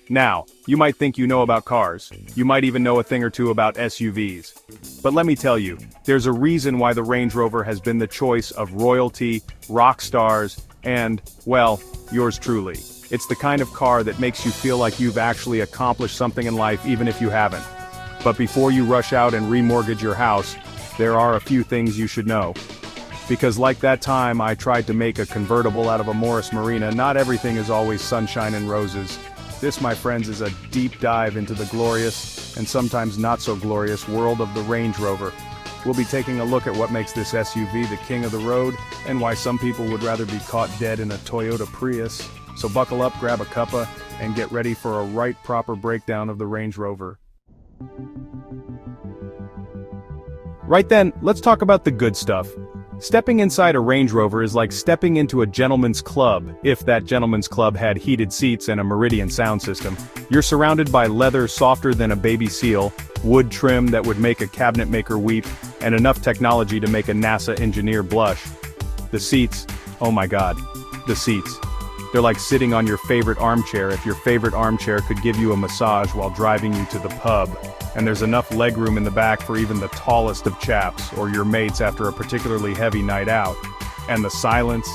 Now, you might think you know about cars. You might even know a thing or two about SUVs. But let me tell you, there's a reason why the Range Rover has been the choice of royalty, rock stars, and, well, yours truly. It's the kind of car that makes you feel like you've actually accomplished something in life even if you haven't. But before you rush out and remortgage your house, there are a few things you should know. Because like that time I tried to make a convertible out of a Morris Marina, not everything is always sunshine and roses. This, my friends, is a deep dive into the glorious, and sometimes not so glorious, world of the Range Rover. We'll be taking a look at what makes this SUV the king of the road, and why some people would rather be caught dead in a Toyota Prius. So buckle up, grab a cuppa, and get ready for a right proper breakdown of the Range Rover. Right then, let's talk about the good stuff. Stepping inside a Range Rover is like stepping into a gentleman's club, if that gentleman's club had heated seats and a Meridian sound system. You're surrounded by leather softer than a baby seal, wood trim that would make a cabinet maker weep, and enough technology to make a NASA engineer blush. The seats, oh my god, the seats. They're like sitting on your favorite armchair if your favorite armchair could give you a massage while driving you to the pub. And there's enough legroom in the back for even the tallest of chaps, or your mates after a particularly heavy night out. And the silence,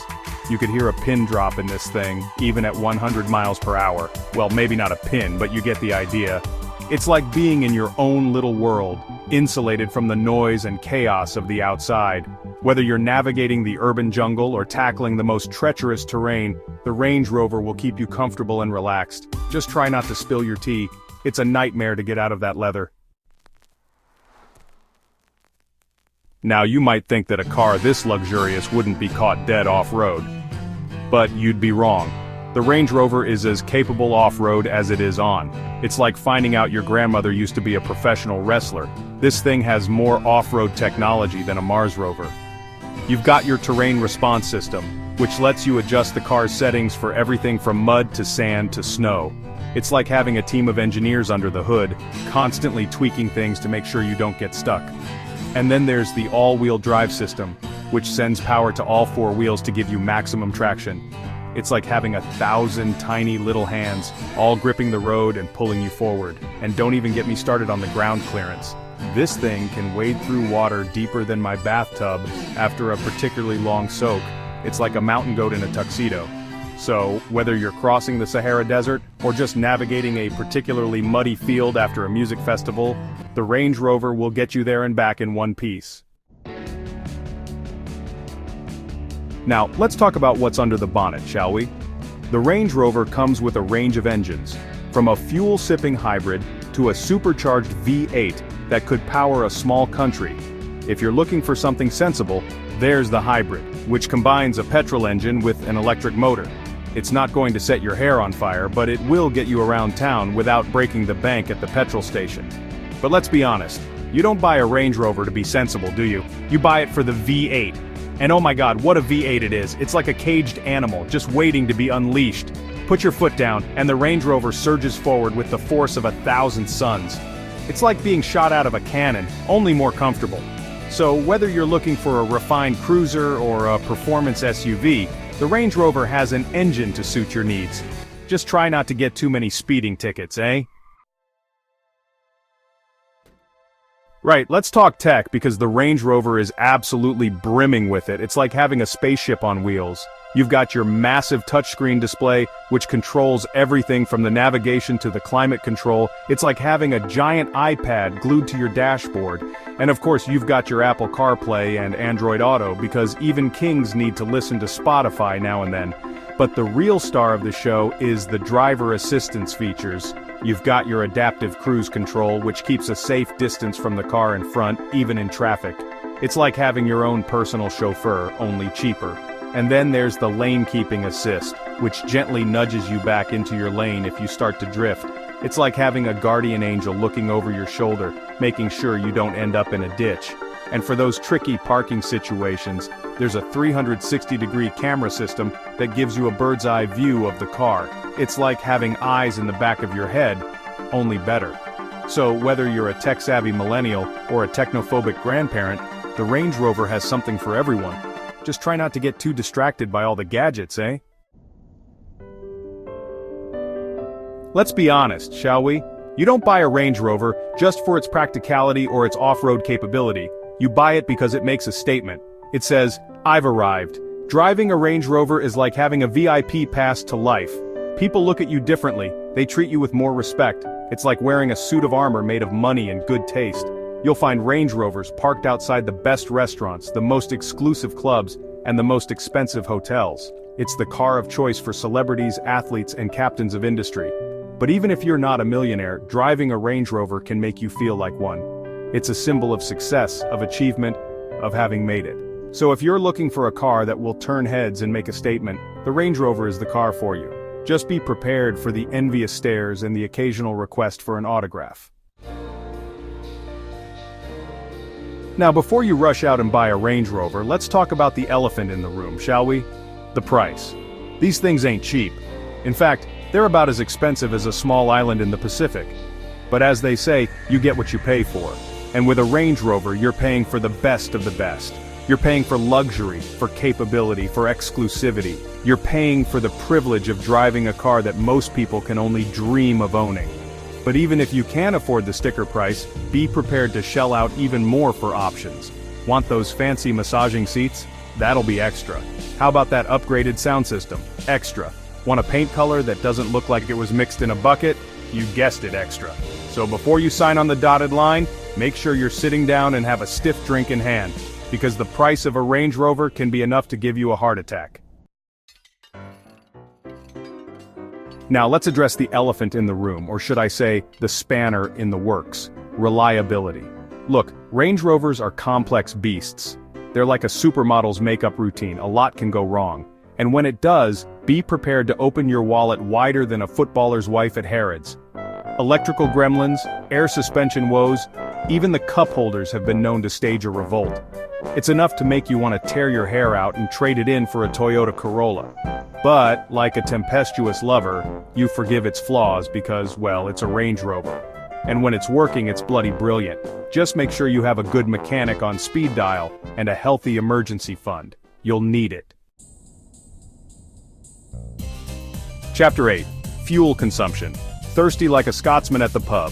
you could hear a pin drop in this thing, even at 100 miles per hour. Well, maybe not a pin, but you get the idea. It's like being in your own little world, insulated from the noise and chaos of the outside. Whether you're navigating the urban jungle or tackling the most treacherous terrain, the Range Rover will keep you comfortable and relaxed. Just try not to spill your tea. It's a nightmare to get out of that leather. Now you might think that a car this luxurious wouldn't be caught dead off-road. But you'd be wrong. The Range Rover is as capable off-road as it is on. It's like finding out your grandmother used to be a professional wrestler. This thing has more off-road technology than a Mars rover. You've got your terrain response system, which lets you adjust the car's settings for everything from mud to sand to snow. It's like having a team of engineers under the hood, constantly tweaking things to make sure you don't get stuck. And then there's the all-wheel drive system, which sends power to all four wheels to give you maximum traction. It's like having 1,000 tiny little hands, all gripping the road and pulling you forward. And don't even get me started on the ground clearance. This thing can wade through water deeper than my bathtub after a particularly long soak. It's like a mountain goat in a tuxedo. So, whether you're crossing the Sahara Desert, or just navigating a particularly muddy field after a music festival, the Range Rover will get you there and back in one piece. Now, let's talk about what's under the bonnet, shall we? The Range Rover comes with a range of engines, from a fuel-sipping hybrid to a supercharged V8 that could power a small country. If you're looking for something sensible, there's the hybrid, which combines a petrol engine with an electric motor. It's not going to set your hair on fire, but it will get you around town without breaking the bank at the petrol station. But let's be honest, you don't buy a Range Rover to be sensible, do you? You buy it for the V8. And oh my god, what a V8 it is. It's like a caged animal, just waiting to be unleashed. Put your foot down, and the Range Rover surges forward with the force of 1,000 suns. It's like being shot out of a cannon, only more comfortable. So whether you're looking for a refined cruiser or a performance SUV, the Range Rover has an engine to suit your needs. Just try not to get too many speeding tickets, eh? Right, let's talk tech because the Range Rover is absolutely brimming with it. It's like having a spaceship on wheels. You've got your massive touchscreen display, which controls everything from the navigation to the climate control. It's like having a giant iPad glued to your dashboard. And of course, you've got your Apple CarPlay and Android Auto, because even kings need to listen to Spotify now and then. But the real star of the show is the driver assistance features. You've got your adaptive cruise control, which keeps a safe distance from the car in front, even in traffic. It's like having your own personal chauffeur, only cheaper. And then there's the lane keeping assist, which gently nudges you back into your lane if you start to drift. It's like having a guardian angel looking over your shoulder, making sure you don't end up in a ditch. And for those tricky parking situations, there's a 360-degree camera system that gives you a bird's-eye view of the car. It's like having eyes in the back of your head, only better. So whether you're a tech-savvy millennial or a technophobic grandparent, the Range Rover has something for everyone. Just try not to get too distracted by all the gadgets, eh? Let's be honest, shall we? You don't buy a Range Rover just for its practicality or its off-road capability. You buy it because it makes a statement. It says, "I've arrived." Driving a Range Rover is like having a VIP pass to life. People look at you differently, they treat you with more respect. It's like wearing a suit of armor made of money and good taste. You'll find Range Rovers parked outside the best restaurants, the most exclusive clubs, and the most expensive hotels. It's the car of choice for celebrities, athletes, and captains of industry. But even if you're not a millionaire, driving a Range Rover can make you feel like one. It's a symbol of success, of achievement, of having made it. So if you're looking for a car that will turn heads and make a statement, the Range Rover is the car for you. Just be prepared for the envious stares and the occasional request for an autograph. Now before you rush out and buy a Range Rover, let's talk about the elephant in the room, shall we? The price. These things ain't cheap. In fact, they're about as expensive as a small island in the Pacific. But as they say, you get what you pay for. And with a Range Rover, you're paying for the best of the best. You're paying for luxury, for capability, for exclusivity. You're paying for the privilege of driving a car that most people can only dream of owning. But even if you can afford the sticker price, be prepared to shell out even more for options. Want those fancy massaging seats? That'll be extra. How about that upgraded sound system? Extra. Want a paint color that doesn't look like it was mixed in a bucket? You guessed it, extra. So before you sign on the dotted line, make sure you're sitting down and have a stiff drink in hand, because the price of a Range Rover can be enough to give you a heart attack. Now let's address the elephant in the room, or should I say, the spanner in the works: reliability. Look, Range Rovers are complex beasts. They're like a supermodel's makeup routine, a lot can go wrong. And when it does, be prepared to open your wallet wider than a footballer's wife at Harrods. Electrical gremlins, air suspension woes, even the cup holders have been known to stage a revolt. It's enough to make you want to tear your hair out and trade it in for a Toyota Corolla. But, like a tempestuous lover, you forgive its flaws because, well, it's a Range Rover. And when it's working, it's bloody brilliant. Just make sure you have a good mechanic on speed dial and a healthy emergency fund. You'll need it. Chapter 8. Fuel consumption. Thirsty like a Scotsman at the pub.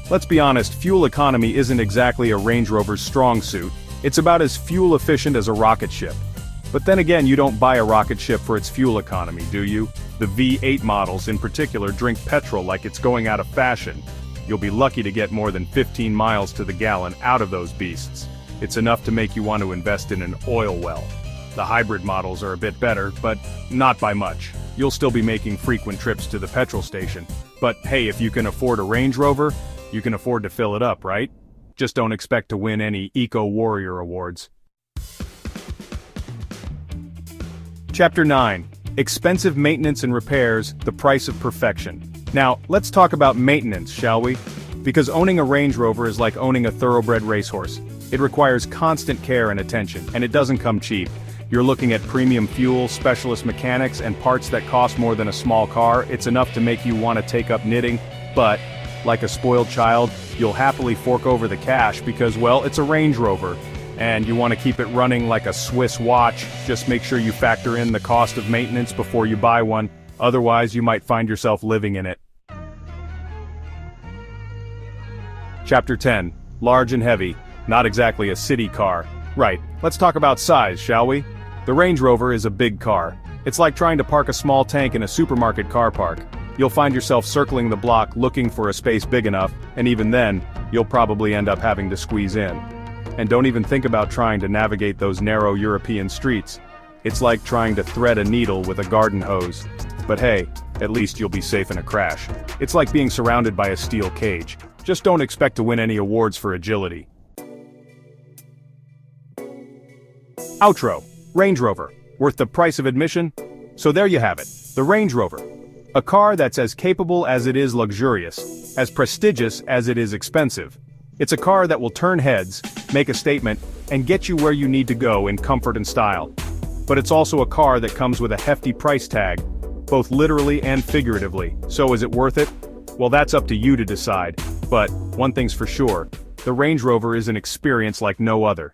Let's be honest, fuel economy isn't exactly a Range Rover's strong suit. It's about as fuel efficient as a rocket ship. But then again, you don't buy a rocket ship for its fuel economy, do you? The V8 models in particular drink petrol like it's going out of fashion. You'll be lucky to get more than 15 miles to the gallon out of those beasts. It's enough to make you want to invest in an oil well. The hybrid models are a bit better, but not by much. You'll still be making frequent trips to the petrol station. But hey, if you can afford a Range Rover, you can afford to fill it up, right? Just don't expect to win any Eco-Warrior awards. Chapter 9. Expensive maintenance and repairs, the price of perfection. Now, let's talk about maintenance, shall we? Because owning a Range Rover is like owning a thoroughbred racehorse. It requires constant care and attention, and it doesn't come cheap. You're looking at premium fuel, specialist mechanics, and parts that cost more than a small car. It's enough to make you want to take up knitting, but, like a spoiled child, you'll happily fork over the cash because, well, it's a Range Rover. And you want to keep it running like a Swiss watch. Just make sure you factor in the cost of maintenance before you buy one. Otherwise, you might find yourself living in it. Chapter 10. Large and heavy. Not exactly a city car. Right, let's talk about size, shall we? The Range Rover is a big car. It's like trying to park a small tank in a supermarket car park. You'll find yourself circling the block looking for a space big enough, and even then, you'll probably end up having to squeeze in. And don't even think about trying to navigate those narrow European streets. It's like trying to thread a needle with a garden hose. But hey, at least you'll be safe in a crash. It's like being surrounded by a steel cage. Just don't expect to win any awards for agility. Outro. Range Rover. Worth the price of admission? So there you have it. The Range Rover. A car that's as capable as it is luxurious, as prestigious as it is expensive. It's a car that will turn heads, make a statement, and get you where you need to go in comfort and style. But it's also a car that comes with a hefty price tag, both literally and figuratively. So is it worth it? Well, that's up to you to decide. But, one thing's for sure, the Range Rover is an experience like no other.